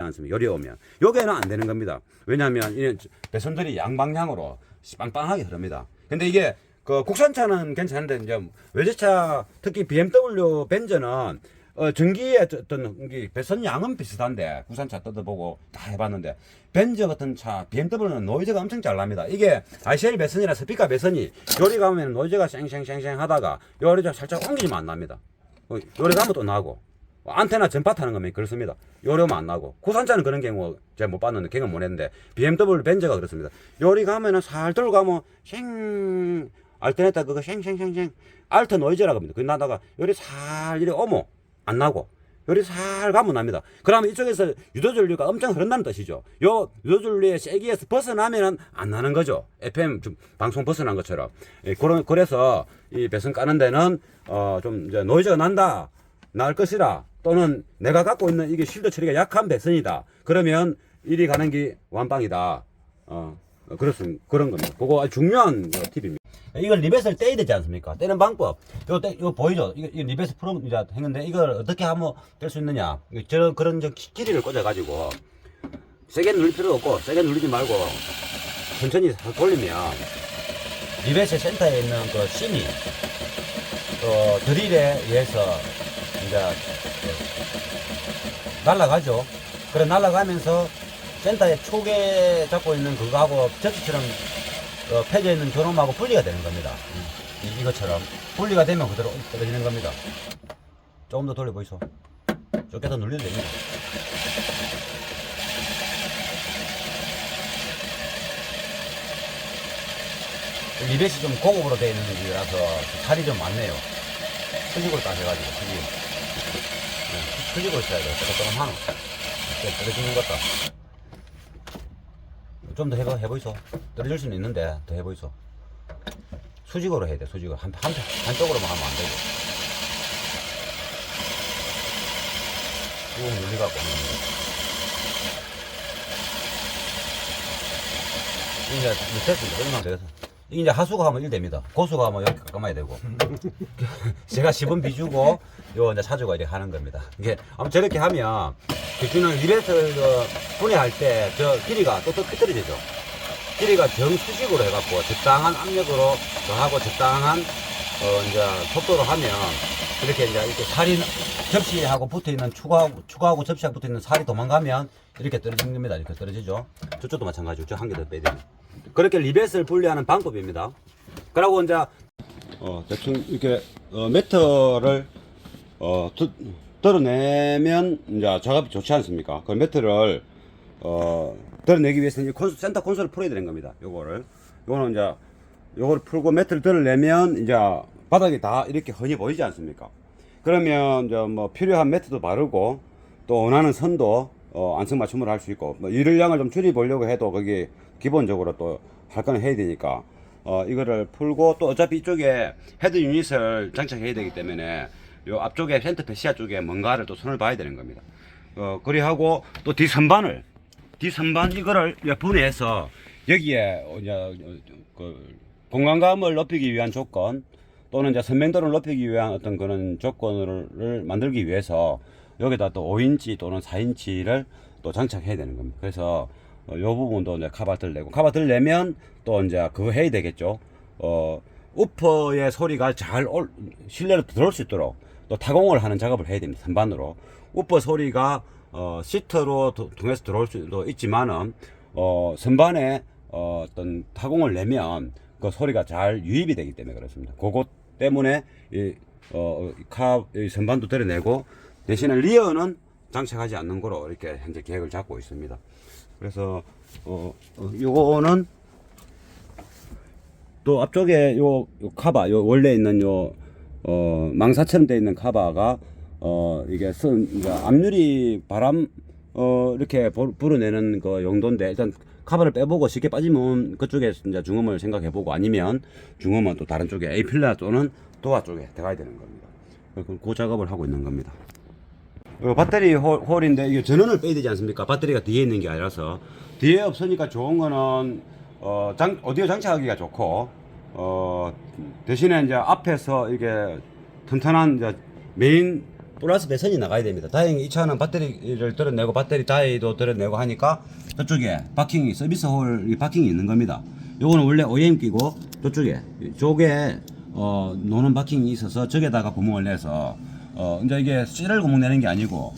않습니까? 요리 오면. 요게는 안 되는 겁니다. 왜냐하면 이 배선들이 양방향으로 빵빵하게 흐릅니다. 근데 이게 그 국산차는 괜찮은데 이제 외제차 특히 BMW 벤저는 전기의 어떤 배선 양은 비슷한데 국산차 뜯어보고 다 해봤는데 벤저 같은 차 BMW는 노이즈가 엄청 잘 납니다. 이게 ICL 배선이나 스피커 배선이 요리 가면 노이즈가 쌩쌩쌩쌩 하다가 요리 좀 살짝 옮기면 안 납니다. 요리 가면 또 나고 안테나 전파 타는 거면 그렇습니다. 요리면 안 나고 국산차는 그런 경우 제가 못 봤는데 경험 못 했는데 BMW 벤저가 그렇습니다. 요리 가면은 살 들고 가면 쉥 알테네타 그거 쉥쉥쉥쉥 알트 노이즈라고 합니다. 그 나다가 요리 살 이래 오모 안 나고 요리 살 가면 납니다. 그러면 이쪽에서 유도전류가 엄청 흐른다는 뜻이죠. 요 유도전류의 세기에서 벗어나면은 안 나는 거죠. FM 방송 벗어난 것처럼. 예, 그래서 이 배선 까는 데는 좀 이제 노이즈가 날 것이라 또는 내가 갖고 있는 이게 실드 처리가 약한 배선이다. 그러면 이리 가는 게 완빵이다. 그런 겁니다. 그거 아주 중요한 팁입니다. 이걸 리벳을 떼야 되지 않습니까? 떼는 방법. 이거 보이죠? 이거 리벳을 풀어 이제 했는데 이걸 어떻게 하면 뗄 수 있느냐? 그런 길이를 꽂아가지고 세게 누릴 필요 없고 세게 누르지 말고 천천히 돌리면 리벳의 센터에 있는 그 심이 드릴에 의해서 이제 날아가죠. 그래 날아가면서 센터에 초계 잡고 있는 그거하고 접시처럼 펴져 있는 저놈하고 분리가 되는 겁니다. 이것처럼 분리가 되면 그대로 떨어지는 겁니다. 조금 더 돌려보이소. 좁게 더 눌려도 됩니다. 리벳이 좀 고급으로 되어 있는 기라서 살이 좀 많네요. 수직으로 딱 해가지고 수직으로 쳐야 돼요. 조금 하나 떨어지는 것 같다. 좀 더 해보이소. 떨어질 수는 있는데 더 해보이소. 수직으로 해야 돼. 수직으로 한쪽으로만 하면 안 되고 쭉 눌리갖고 이제 됐습니다. 얼마나 돼서 이게 이제 하수가 하면 1 됩니다. 고수가 하면 이렇게 깎아야 되고 제가 10원 비주고 요 이제 사주가 이렇게 하는 겁니다. 이게 아무튼 저렇게 하면 대충은 리벳을 분해할 때 저 길이가 또 삐뚤어지죠. 길이가 정수직으로 해갖고 적당한 압력으로 하고 적당한 이제 속도로 하면 이렇게 이제 이렇게 살이 접시하고 붙어 있는 축하하고 접시하고 붙어 있는 살이 도망가면 이렇게 떨어지는 겁니다. 이렇게 떨어지죠. 저쪽도 마찬가지고 저 한 개 더 빼야 됩니다. 그렇게 리벳을 분리하는 방법입니다. 그리고 이제 대충 이렇게 매트를 드러내면 이제 작업이 좋지 않습니까? 그 매트를 드러내기 위해서는 센터 콘솔을 풀어야 되는 겁니다. 요거는 이제 요걸 풀고 매트를 드러내면 이제 바닥이 다 이렇게 훤히 보이지 않습니까? 그러면 이제 뭐 필요한 매트도 바르고 또 원하는 선도 안성맞춤으로 할 수 있고 뭐 유를량을 좀 줄여보려고 해도 거기 기본적으로 또 할 거는 해야 되니까 이거를 풀고 또 어차피 이쪽에 헤드 유닛을 장착해야 되기 때문에 요 앞쪽에 센터 패시아 쪽에 뭔가를 또 손을 봐야 되는 겁니다. 그리하고 또 뒷선반 이거를 분해해서 여기에 그 공간감을 높이기 위한 조건 또는 이제 선명도를 높이기 위한 어떤 그런 조건을 만들기 위해서 여기다 또 5인치 또는 4인치를 또 장착해야 되는 겁니다. 그래서 요 부분도 이제 카바트를 내면 또 이제 그거 해야 되겠죠. 우퍼의 소리가 잘 실내로 들어올 수 있도록 또 타공을 하는 작업을 해야 됩니다. 선반으로. 우퍼 소리가 시트로 통해서 들어올 수도 있지만은 선반에 어떤 타공을 내면 그 소리가 잘 유입이 되기 때문에 그렇습니다. 그것 때문에 이 선반도 드러내고 대신에 리어는 장착하지 않는 거로 이렇게 현재 계획을 잡고 있습니다. 그래서 요거는 또 앞쪽에 요 카바 원래 있는 망사처럼 되어 있는 카바가 이게 압유리 바람 이렇게 불어내는 그 용도인데 일단 카바를 빼보고 쉽게 빠지면 그쪽에 이제 중음을 생각해보고 아니면 중음은 또 다른 쪽에 A필라 또는 도어 쪽에 들어가야 되는 겁니다. 그 작업을 하고 있는 겁니다. 배터리 홀인데 이게 전원을 빼야 되지 않습니까? 배터리가 뒤에 있는 게 아니라서 뒤에 없으니까 좋은 거는 오디오 장착하기가 좋고 대신에 이제 앞에서 이게 튼튼한 이제 메인 플러스 배선이 나가야 됩니다. 다행히 이 차는 배터리를 들어내고 배터리 다이도 들어내고 하니까 저쪽에 파킹이 서비스 홀 파킹이 있는 겁니다. 요거는 원래 OEM 끼고 저쪽에 노는 파킹이 있어서 저기다가 구멍을 내서 이제 이게 C를 구멍 내는 게 아니고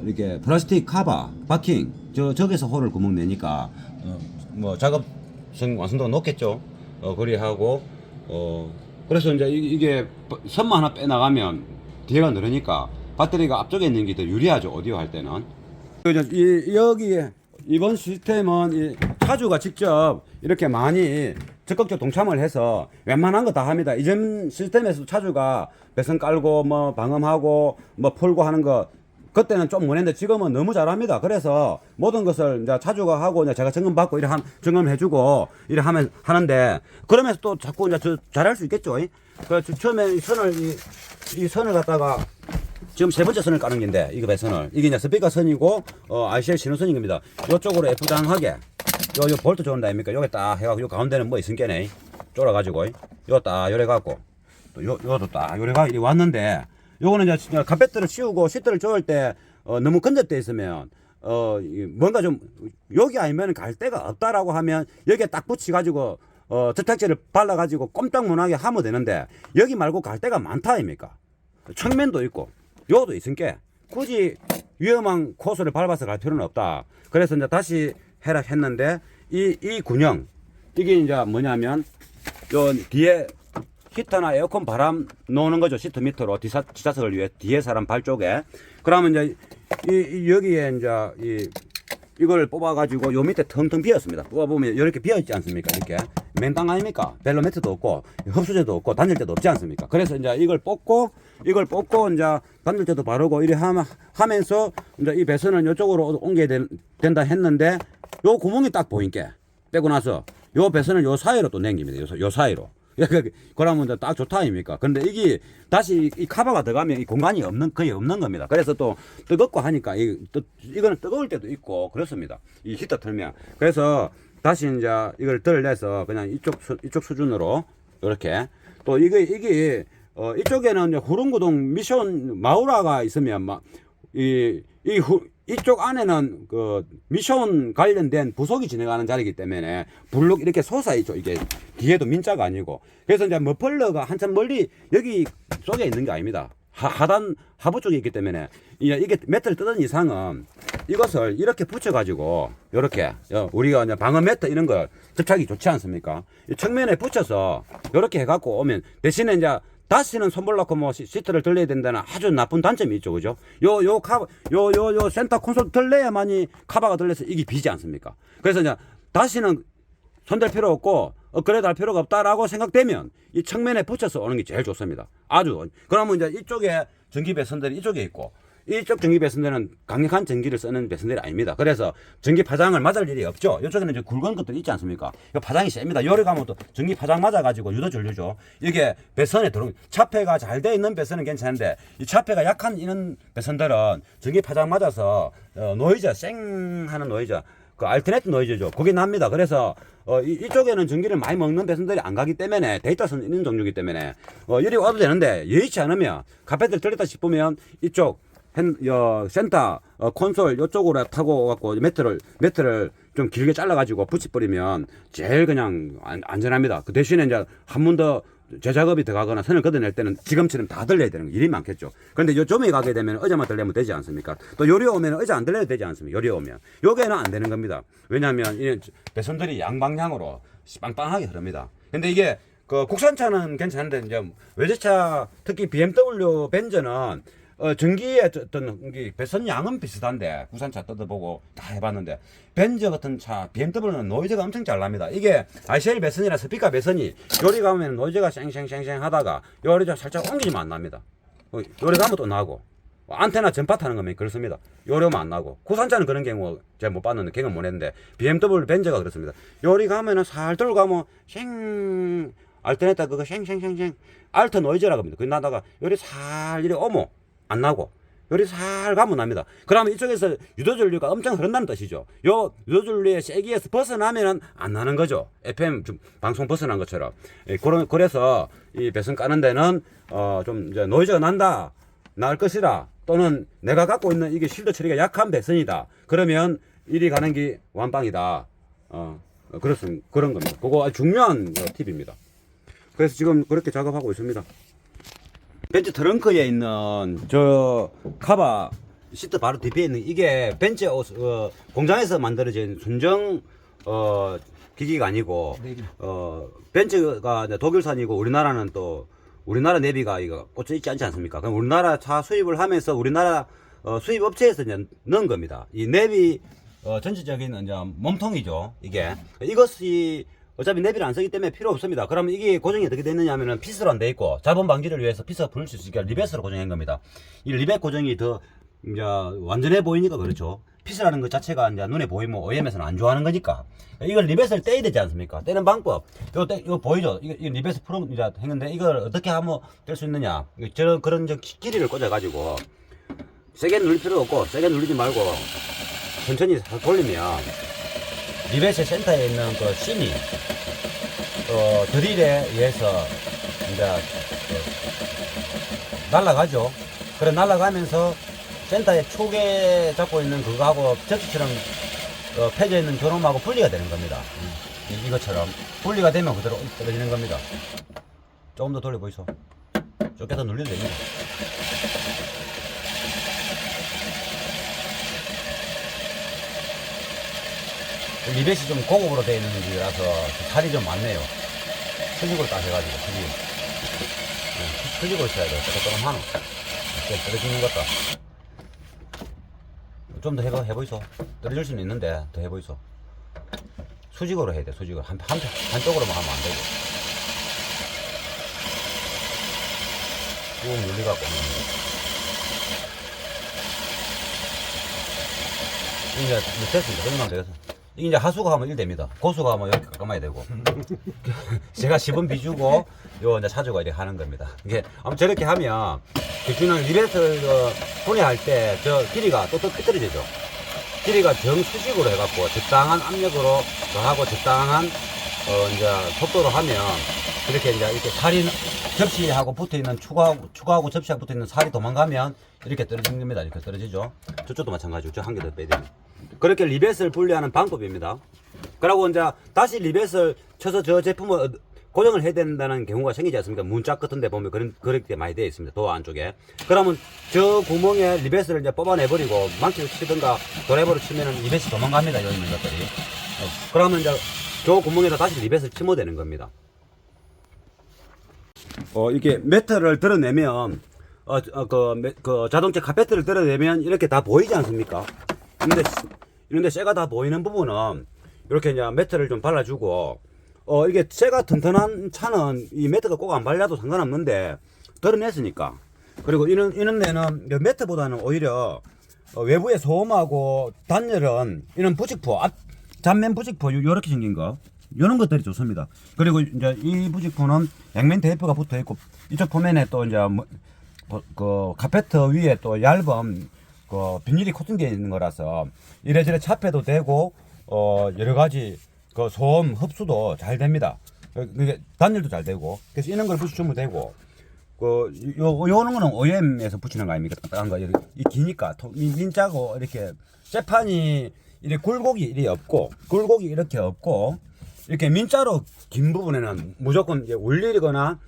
이렇게 플라스틱 카바 파킹 저기서 홀을 구멍 내니까 뭐 작업성 완성도가 높겠죠. 그리하고 그래서 이제 이게 선만 하나 빼나가면 뒤에가 늘으니까 배터리가 앞쪽에 있는 게 더 유리하죠. 오디오 할 때는. 여기에 이번 시스템은 이 차주가 직접 이렇게 많이 적극적 동참을 해서 웬만한 거 다 합니다. 이전 시스템에서 차주가 배선 깔고 뭐 방음하고 뭐 풀고 하는 거 그때는 좀 못했는데 지금은 너무 잘합니다. 그래서 모든 것을 이제 차주가 하고 이제 제가 점검 받고 점검을 해주고 이래 하면 하는데 그러면서 또 자꾸 이제 잘할 수 있겠죠. 그 처음에 이 선을 갖다가 지금 세 번째 선을 까는 건데 이거 배선을 이게 이제 스피커 선이고 RCL 신호선인 겁니다. 이쪽으로 F장하게 요 볼트 조는다 아닙니까? 요게 딱 해가지고 요 가운데는 뭐 있으니까네 쫄아가지고 요 딱 요래 갖고 또 요도 딱 요래가 이리 왔는데. 요거는 이제 카페트를 씌우고 시트를 조을 때 너무 건접돼 있으면 뭔가 좀 여기 아니면 갈 데가 없다라고 하면 여기에 딱 붙여 가지고 접착제를 발라 가지고 꼼짝 못하게 하면 되는데 여기 말고 갈 데가 많다 아닙니까? 측면도 있고 요도 있으니까 굳이 위험한 코스를 밟아서 갈 필요는 없다. 그래서 이제 다시 해라 했는데 이 군형 이게 이제 뭐냐면 요 뒤에 히터나 에어컨 바람 놓는 거죠. 시트 밑으로 뒷좌석을 위해 뒤에 사람 발 쪽에. 그러면 이제 여기에 이제 이걸 뽑아가지고 요 밑에 텅텅 비었습니다. 뽑아보면 이렇게 비어 있지 않습니까? 이렇게 맨땅 아닙니까? 벨로매트도 없고 흡수제도 없고 단열재도 없지 않습니까? 그래서 이제 이걸 뽑고 이제 단열재도 바르고 이래 하면서 이제 이 배선은 이쪽으로 옮겨야 된다 했는데 요 구멍이 딱 보이니까 빼고 나서 요 배선을 요 사이로 또 남깁니다. 요 사이로. 그러면 딱 좋다 아닙니까? 근데 이게 다시 이 카바가 들어가면 이 공간이 거의 없는 겁니다. 그래서 또 뜨겁고 하니까 이거는 뜨거울 때도 있고 그렇습니다. 이 히터 틀면. 그래서 다시 이제 이걸 들어내서 그냥 이쪽 수준으로 이렇게 또 이게 이쪽에는 이제 후릉구동 미션 마우라가 있으면 이쪽 안에는 그 미션 관련된 부속이 진행하는 자리이기 때문에 블록 이렇게 솟아 있죠. 이게 뒤에도 민자가 아니고. 그래서 이제 머플러가 한참 멀리 여기 속에 있는 게 아닙니다. 하부 쪽에 있기 때문에 이게 매트를 뜯은 이상은 이것을 이렇게 붙여가지고 이렇게 우리가 이제 방음 매트 이런 걸 접착이 좋지 않습니까? 이 측면에 붙여서 이렇게 해갖고 오면 대신에 이제 다시는 손볼 놓고 뭐 시트를 들려야 된다는 아주 나쁜 단점이 있죠. 그죠? 요 센터 콘솔 들려야만이 카바가 들려서 이게 비지 않습니까? 그래서 이제 다시는 손댈 필요 없고 업그레이드 할 필요가 없다라고 생각되면 이 측면에 붙여서 오는 게 제일 좋습니다. 아주. 그러면 이제 이쪽에 전기 배선들이 이쪽에 있고 이쪽 전기 배선들은 강력한 전기를 쓰는 배선들이 아닙니다. 그래서 전기 파장을 맞을 일이 없죠. 이쪽에는 이제 굵은 것들이 있지 않습니까? 이 파장이 셉니다. 요리 가면 또 전기 파장 맞아가지고 유도전류죠. 이게 배선에 차폐가 잘 돼 있는 배선은 괜찮은데 이 차폐가 약한 이런 배선들은 전기 파장 맞아서 노이즈 쌩 하는 노이즈 그 알터네이트 노이즈죠. 그게 납니다. 그래서 이쪽에는 전기를 많이 먹는 배선들이 안 가기 때문에 데이터선 있는 종류이기 때문에 이리 와도 되는데 여의치 않으면 카페트를 들렸다 싶으면 이쪽 센터 콘솔 이쪽으로 타고 갖고 매트를 좀 길게 잘라가지고 붙여버리면 제일 그냥 안전합니다. 그 대신에 이제 한 번 더 재작업이 들어가거나 선을 걷어낼 때는 지금처럼 다 들려야 되는 일이 많겠죠. 그런데 요 좀에 가게 되면 의자만 들려면 되지 않습니까? 또 요리 오면 의자 안 들려도 되지 않습니까? 요리 오면 요게는 안 되는 겁니다. 왜냐하면 이 배선들이 양방향으로 빵빵하게 흐릅니다. 근데 이게 그 국산차는 괜찮은데 이제 외제차 특히 BMW 벤저는 전기의 어떤 배선 양은 비슷한데 국산차 뜯어보고 다 해봤는데 벤저 같은 차 BMW는 노이즈가 엄청 잘 납니다. 이게 RCL 배선이나 스피커 배선이 요리 가면 노이즈가 쌩쌩쌩쌩 하다가 요리 좀 살짝 옮기면 안 납니다. 요리 가면 또 나고 안테나 전파 타는 거면 그렇습니다. 요리면 안 나고 국산차는 그런 경우 제가 못 봤는데 경험 못 했는데 BMW 벤저가 그렇습니다. 요리 가면은 살 들고 가면 쌩 알터네이터 그거 쌩쌩쌩쌩 알터 노이즈라고 합니다. 그 나다가 요리 살 이리 오모 안 나고 요리 살 가면 납니다. 그러면 이쪽에서 유도전류가 엄청 흐른다는 뜻이죠. 요 유도전류의 세기에서 벗어나면은 안 나는 거죠. FM 방송 벗어난 것처럼. 그래서 이 배선 까는 데는 좀 이제 노이즈가 난다. 나을 것이라, 또는 내가 갖고 있는 이게 실드 처리가 약한 배선이다. 그러면 이리 가는 게 완빵이다. 그렇습니다. 그런 겁니다. 그거 아주 중요한 팁입니다. 그래서 지금 그렇게 작업하고 있습니다. 벤츠 트렁크에 있는 저 카바 시트 바로 뒤에 있는 이게 벤츠 공장에서 만들어진 순정 기기가 아니고 벤츠가 독일산이고 우리나라는 또 우리나라 내비가 이거 꽂혀 있지 않지 않습니까? 그럼 우리나라 차 수입을 하면서 우리나라 수입 업체에서 이제 넣은 겁니다. 이 내비 전체적인 이제 몸통이죠. 이것이 어차피 내비를 안 쓰기 때문에 필요 없습니다. 그러면 이게 고정이 어떻게 되느냐 하면은 피스로 안 돼 있고 자본 방지를 위해서 피스가 불릴 수 있으니까 리벳으로 고정한 겁니다. 이 리벳 고정이 더 이제 완전해 보이니까 그렇죠. 피스라는 것 자체가 이제 눈에 보이면 OEM에서는 안 좋아하는 거니까 이걸 리벳을 떼야 되지 않습니까? 떼는 방법 이거 보이죠? 이거 리벳을 풀어 이제 했는데 이걸 어떻게 하면 뗄 수 있느냐? 저런 그런 길이를 꽂아 가지고 세게 누릴 필요 없고 세게 누르지 말고 천천히 돌리면 리벳의 센터에 있는 그 심이 드릴에 의해서 이제 날아가죠. 그래 날아가면서 센터에 촉에 잡고 있는 그거하고 접시처럼 펴져 있는 저놈하고 분리가 되는 겁니다. 이것처럼 분리가 되면 그대로 떨어지는 겁니다. 조금 더 돌려보이소. 좁게 더 눌려도 됩니다. 리벳이 좀 고급으로 되어 있는 기라서 살이 좀 많네요. 수직으로 딱 해가지고 수직으로 쳐야 돼요. 조금 하노 떨어지는 것도 좀 더 해보이소. 떨어질 수는 있는데 더 해보이소. 수직으로 해야 돼. 수직으로 한쪽으로만 하면 안 되고 꾹 눌리갖고 이제 됐습니다. 그러면 되겠어. 이게 이제 하수가 하면 1됩니다. 고수가 하면 이렇게 깎아야 되고. 제가 10원 비주고, 요 이제 차주가 이렇게 하는 겁니다. 이게, 아무튼 저렇게 하면, 기준은 리벳을 분해할 때, 저 길이가 또 삐뚤어지죠. 길이가 정수직으로 해갖고, 적당한 압력으로 하고, 적당한, 이제 속도로 하면, 그렇게 이제 이렇게 살이, 접시하고 붙어 있는 축하하고 접시하고 붙어 있는 살이 도망가면, 이렇게 떨어지는 겁니다. 이렇게 떨어지죠. 저쪽도 마찬가지고, 저 한 개 더 빼야 됩니다. 그렇게 리벳을 분리하는 방법입니다. 그리고 이제 다시 리벳을 쳐서 저 제품을 고정을 해야 된다는 경우가 생기지 않습니까? 문짝 같은 데 보면 그렇게 많이 되어 있습니다. 도어 안쪽에. 그러면 저 구멍에 리벳을 이제 뽑아내버리고 망치로 치든가 도레버로 치면은 리벳이 도망갑니다. 여기 있는 것들이. 그러면 이제 저 구멍에다 다시 리벳을 치면 되는 겁니다. 이게 매트를 드러내면 그 자동차 카페트를 드러내면 이렇게 다 보이지 않습니까? 이런데 쇠가 다 보이는 부분은 이렇게 이제 매트를 좀 발라주고 이게 쇠가 튼튼한 차는 이 매트가 꼭 안 발라도 상관없는데 드러냈으니까. 그리고 이런 데는 매트보다는 오히려 외부의 소음하고 단열은 이런 부직포 잔면 부직포 요렇게 생긴 거 이런 것들이 좋습니다. 그리고 이제 이 부직포는 양면 테이프가 붙어 있고 이쪽 표면에 또 이제 그 카페트 위에 또 얇은 그 비닐이 코팅되어 있는 거라서 이래저래 차폐도 되고 여러 가지 그 소음 흡수도 잘 됩니다. 그게 단열도 잘 되고 그래서 이런 걸 붙여주면 되고 요런 거는 OEM에서 붙이는 거 아닙니까? 딱딱한 거 이 기니까 민짜고 이렇게 쇠판이 이렇게 굴곡이 이렇게 없고 이렇게 민자로 긴 부분에는 무조건 울리거나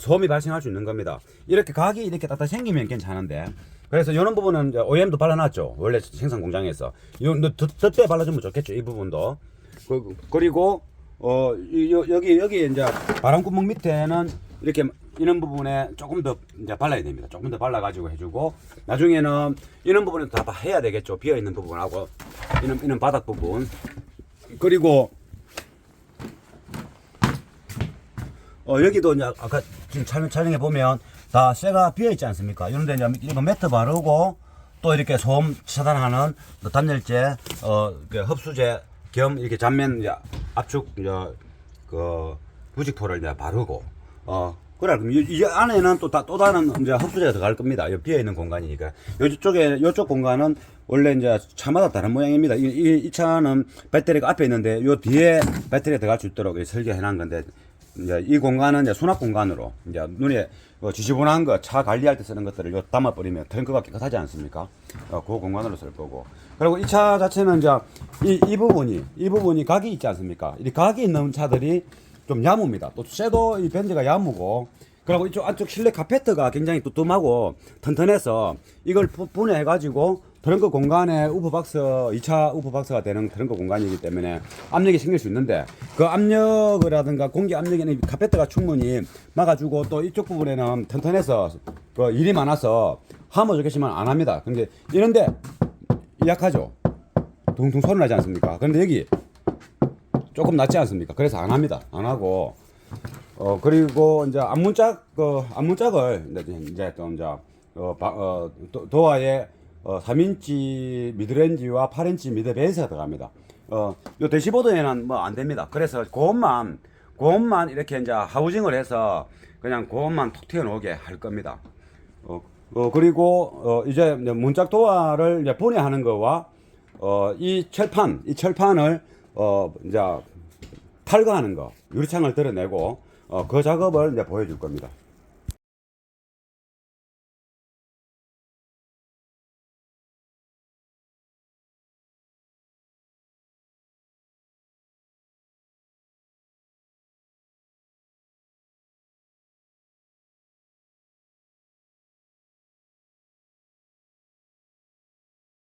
소음이 발생할 수 있는 겁니다. 이렇게 각이 이렇게 딱딱 생기면 괜찮은데 그래서 이런 부분은 OEM도 발라놨죠. 원래 생산 공장에서 덧대 발라주면 좋겠죠. 이 부분도 그리고 여기 이제 바람구멍 밑에는 이렇게 이런 부분에 조금 더 이제 발라야 됩니다. 조금 더 발라가지고 해주고 나중에는 이런 부분은 다 해야 되겠죠. 비어 있는 부분하고 이런 바닥 부분 그리고 여기도 이제 아까 지금 촬영해 보면 다 쇠가 비어 있지 않습니까? 이런데 이제 이거 매트 바르고 또 이렇게 소음 차단하는 단열재, 흡수제 겸 이렇게 잔면 이제 압축 그 부직포를 이제 바르고 그래 그럼 이 안에는 또 다른 이제 흡수제가 들어갈 겁니다. 여기 비어 있는 공간이니까 요쪽 공간은 원래 이제 차마다 다른 모양입니다. 이 차는 배터리가 앞에 있는데 요 뒤에 배터리가 들어갈 수 있도록 설계해 놓은 건데 이제 이 공간은 이제 수납 공간으로 이제 눈에 지저분한 거 차 관리할 때 쓰는 것들을 요 담아 버리면 트렁크가 깨끗하지 않습니까? 그 공간으로 쓸 거고. 그리고 이 차 자체는 이제 이 부분이 각이 있지 않습니까? 이 각이 있는 차들이 좀 야무입니다. 또 쇠도 이 벤츠가 야무고, 그리고 이쪽 안쪽 실내 카페트가 굉장히 두툼하고 튼튼해서 이걸 분해해가지고 트렁크 공간에 우프박스, 2차 우프박스가 되는 트렁크 공간이기 때문에 압력이 생길 수 있는데, 그 압력이라든가 공기 압력에는 카페트가 충분히 막아주고, 또 이쪽 부분에는 튼튼해서 그 일이 많아서 하머 좋겠지만 안 합니다. 근데 이런데 약하죠. 둥둥 소리 나지 않습니까? 그런데 여기 조금 낫지 않습니까? 그래서 안 합니다. 안 하고, 그리고 이제 앞문짝을 이제 또 이제 도어에 3인치 미드레인지와 8인치 미드 베이스가 들어갑니다. 요 대시보드에는 뭐 안 됩니다. 그래서 그것만 이렇게 이제 하우징을 해서 그냥 그것만 톡 튀어 나오게 할 겁니다. 그리고 이제 문짝 도어를 이제 분해하는 거와 이 철판을 이제 탈거하는 거, 유리창을 드러내고 그 작업을 이제 보여줄 겁니다.